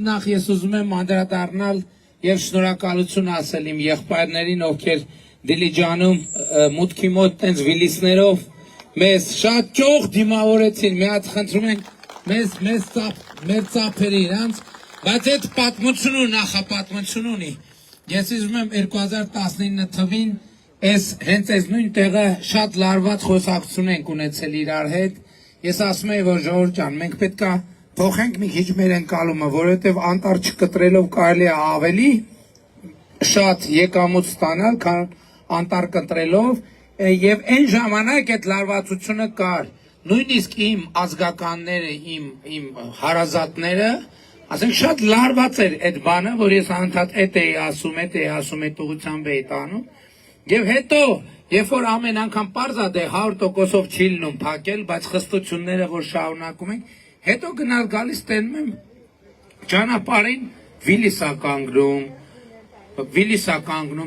նախ ես ուզում եմ անդրադառնալ եւ շնորհակալություն ասել իմ եղբայրներին, ովքեր Դիլիջանում մուտքի մոտ տենց վիլիսներով մեզ շատ ճոխ դիմավորեցին, մի հատ խնդրում ենք մեր ծափերի իրանց, բայց այդ պատմությունը նախապատմություն ունի։ Ես ուզում եմ 2019 թվին հենց այս նույն տեղը շատ լարված խոսակցություն ենք ունեցել իրար հետ։ Ես ասում եմ, որ ժողովուրդ ջան, մենք պետք է փոխենք մի քիչ մեր ընկալումը, որովհետև անտառ չկտրելով կարելի է ավելի շատ եկամուտ ստանալ, քան անտառ կտրելով, եւ այն ժամանակ այդ լարվածությունը կար։ Նույնիսկ իմ ազգականները, իմ հարազատները, ասենք շատ լարված էր այդ բանը, որ ես անդադ էդ էի ասում, այդ ուղղությամբ էի տանում։ Եվ հետո, երբ որ ամեն անգամ պարզ է 100%-ով չի լինում փակել, բայց խստությունները, որ շարունակում ենք, հետո գնալ գալիս տենում եմ ճանապարհին վիլիս է կանգնում,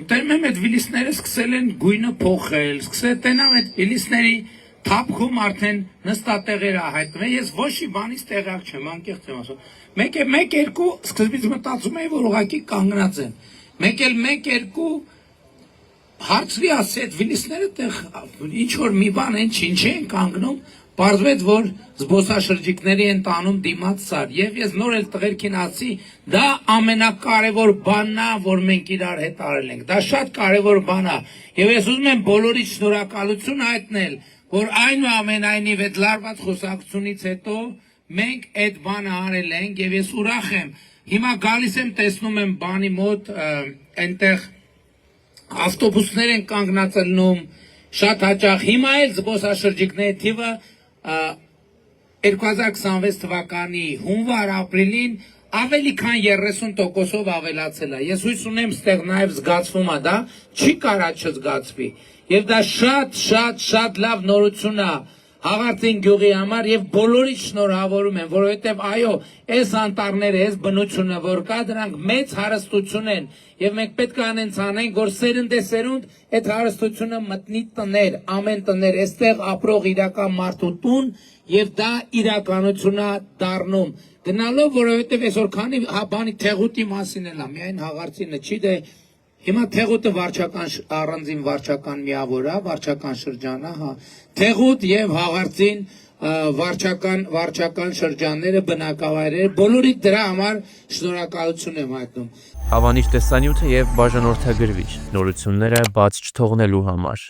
տենում եմ այդ վիլիսները սկսել են գույնը փոխել, տենամ այդ վիլիսների թափքում արդեն նստատեղերը հայտնվում, ես ոչ մի բանից տեղյակ չեմ, անկեղծ եմ ասում, մեկ-երկու սկզբից մտածում էի, որ ուղղակի կանգնած եմ, մեկ-երկու հարցրի ասի այդ վիլիսները ինչ որ մի բան են չեն կանգնում, պարզվեց, որ զբոսաշրջիկների են տանում դիմաց սար, եւ ես նոր էլ տղերքին ասի, դա ամենակարևոր բանն է, որ մենք իրար հետ արել ենք, դա շատ կարևոր բան է, եւ ես ուզում եմ բոլորից շնորհակալություն հայտնել, որ այնուամենայնիվ այդ լարված խոսակցությունից հետո մենք այդ բանը արել ենք, եւ ես ուրախ եմ, հիմա գալիս եմ տեսնում եմ բանի մոտ այնտեղ ավտոբուսներ են կանգնացնում շատ հաճախ, հիմա էլ զբոսաշրջիկների թիվը 2026 թվականի հունվար-ապրիլին ավելի քան 30%-ով ավելացել է։ Ես հույս ունեմ ստեղ նաև զգացվում է դա, չի կարա չզգացվի։ Եվ դա շատ լավ նորություն է Հաղարծին գյուղի համար եւ բոլորից շնորհավորում եմ, որովհետեւ այո, այս անտառները, այս բնությունը, որ կա, դրանք մեծ հարստություն են եւ մենք պետք է անենք, որ սերնդեսերունդ այդ հարստությունը մտնի տներ, ամեն տներ, այստեղ ապրող իրական մարդու տուն եւ դա իրականություն է դառնում։ Գնալով, որովհետեւ այսօր քանի բանի թեղուտի մասին էլ է, միայն Հաղարծինը չի դե Հիմա Թեղուտը առանձին վարչական միավոր է, վարչական շրջան է, հա։ Թեղուտ եւ Հաղարծին վարչական շրջանները, բնակավայրերը, բոլորիդ դրա համար շնորհակալություն եմ հայտնում։ Հավանիր տեսանյութը եւ բաժանորդագրվիչ նորությունները բաց չթողնելու համար։